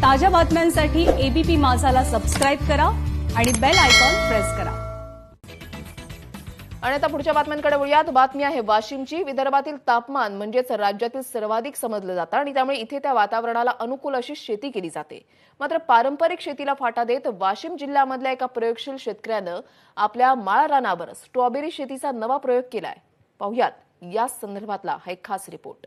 ताज्या बातम्यांसाठी ABP माझाला subscribe करा आणि बेल आयकॉन प्रेस करा। आणि आता पुढच्या बातम्यांकडे वळूयात। बातमी आहे वाशिमची। विदर्भातील तापमान म्हणजेच राज्यातील सर्वाधिक समजलं जातं आणि त्यामुळे इथे त्या वातावरणाला अनुकूल अशी शेती केली जाते। मात्र पारंपरिक शेतीला फाटा देत वाशिम जिल्ह्यामधल्या एका प्रयोगशील शेतकऱ्यानं आपल्या माळ रानावर स्ट्रॉबेरी शेतीचा नवा प्रयोग केलाय। पाहुयात या संदर्भातला हा एक खास रिपोर्ट।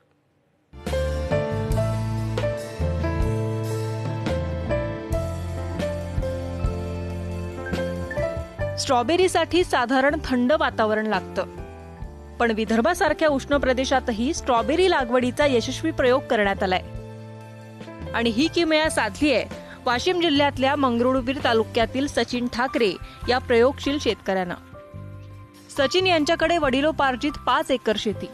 स्ट्रॉबेरीसाठी साधारण थंड वातावरण लागतं, पण विदर्भासारख्या उष्ण प्रदेशातही स्ट्रॉबेरी लागवडीचा यशस्वी प्रयोग करण्यात आलाय। आणि ही किमया साधली आहे वाशिम जिल्ह्यातल्या मंगरुळपीर तालुक्यातील सचिन ठाकरे या प्रयोगशील शेतकऱ्यानं। सचिन यांच्याकडे वडिलोपार्जित 5 एकर शेती।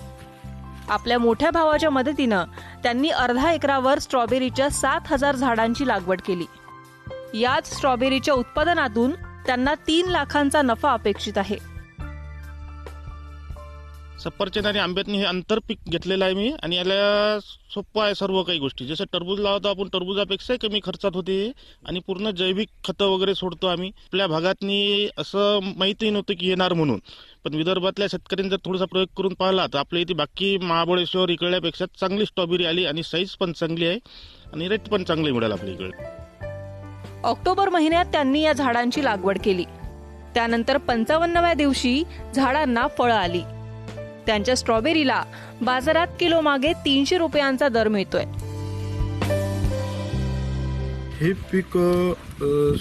आपल्या मोठ्या भावाच्या मदतीनं त्यांनी अर्धा एकरावर स्ट्रॉबेरीच्या 7000 झाडांची लागवड केली। याच स्ट्रॉबेरीच्या उत्पादनातून त्यांना 3 लाखांचा नफा अपेक्षित आहे। सफरचंद आणि आंब्यातनी हे आंतरपीक घेतलेलं आहे मी आणि याला सोपं आहे सर्व काही गोष्टी। जसं टरबूज लावतो आपण, टरबूजापेक्षा कमी खर्चात होते आणि पूर्ण जैविक खतं वगैरे सोडतो आम्ही। आपल्या भागातनी असं माहितीही नव्हतं की येणार म्हणून, पण विदर्भातल्या शेतकऱ्यांनी जर थोडासा प्रयोग करून पाहिला तर आपल्या इथे बाकी महाबळेश्वर इकडल्यापेक्षा चांगली स्ट्रॉबेरी आली आणि साईज पण चांगली आहे आणि रेट पण चांगले मिळाले आपल्या इकडे। ऑक्टोबर महिन्यात त्यांनी या झाडांची लागवड केली। त्यानंतर 55व्या दिवशी झाडांना फळं आली। त्यांच्या स्ट्रॉबेरीला बाजारात किलो मागे 300 रुपयांचा दर मिळतोय। हे पीक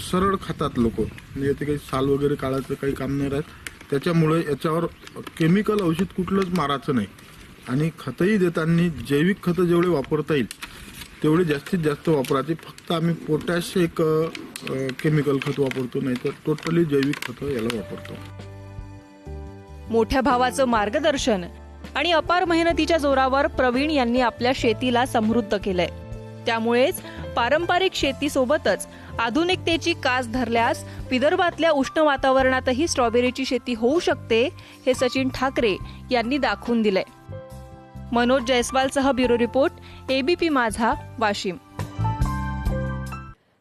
सरळ खातात लोक, याचे काही साल वगैरे काढायचं काही काम नाही राहत। त्याच्यामुळे याच्यावर केमिकल औषध कुठलंच मारायचं नाही आणि खतही देताना जैविक खतं जेवढे वापरता येईल तेवढे जास्तीत जास्त वापरायचे। फक्त आम्ही पोटॅश एक केमिकल खत वापरतो, नाही तर टोटली जैविक खतं याला वापरतो। मोठ्या भावाचं मार्गदर्शन आणि अपार मेहनतीच्या जोरावर प्रवीण यांनी आपल्या शेतीला समृद्ध केलंय। त्यामुळेच पारंपरिक शेतीसोबतच आधुनिकतेची कास धरल्यास विदर्भातल्या उष्ण वातावरणातही स्ट्रॉबेरीची शेती होऊ शकते, हे सचिन ठाकरे यांनी दाखवून दिलंय। मनोज जयस्वालसह ब्युरो रिपोर्ट, एबीपी माझा, वाशिम।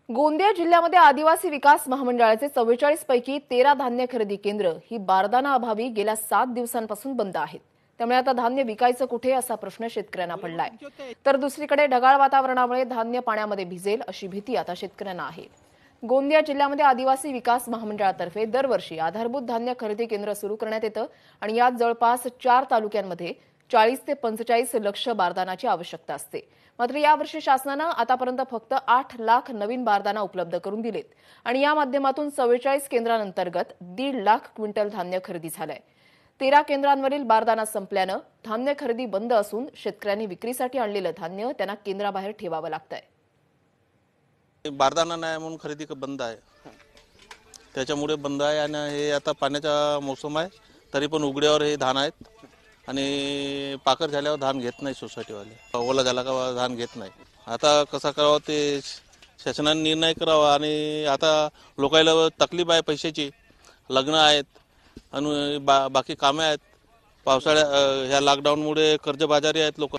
गोंदिया जिल्ह्यामध्ये आदिवासी विकास महामंडळाचे 44 पैकी 13 धान्य खरेदी केंद्र ही बारदाना अभावी गेल्या 7 दिवसांपासून बंद आहेत। त्यामुळे आता धान्य विकायचं कुठे असा प्रश्न शेतकऱ्यांना पडलाय। तर दुसरीकडे ढगाळ वातावरणामुळे धान्य पाण्यामध्ये भिजेल अशी भीती आता शेतकऱ्यांना आहे। गोंदिया जिल्ह्यामध्ये आदिवासी विकास महामंडळातर्फे दरवर्षी आधारभूत धान्य खरेदी केंद्र सुरू करण्यात येतं आणि यात जवळपास 4 तालुक्यांमध्ये 40 ते 45 लक्ष बारदानाची आवश्यकता असते। मात्र यावर्षी शासनानं आतापर्यंत फक्त 8 लाख नवीन बारदाना उपलब्ध करून दिलेत आणि या माध्यमातून 44 केंद्रांअंतर्गत 1.5 लाख क्विंटल धान्य खरेदी झालंय। 13 केंद्रांवरील बारदाना संपल्यानं धान्य खरेदी बंद असून शेतकऱ्यांनी विक्रीसाठी आणलेलं धान्य त्यांना केंद्राबाहेर ठेवावं लागतंय। बारदाना नाही म्हणून खरेदी बंद आहे, त्याच्यामुळे बंद आहे। आणि हे आता पाण्याचा मोसम आहे तरी पण उघड्यावर हे धान आहेत आणि पाकर झाल्यावर धान घेत नाही सोसायटीवाले। ओला झाला का धान घेत नाही। आता कसा करावं ते शासनाने निर्णय करावा। आणि आता लोकांना तकलीफ आहे, पैशाची लग्न आहेत आणि बाकी कामे आहेत। पावसाळ्या ह्या लॉकडाऊनमुळे कर्जबाजारी आहेत लोक।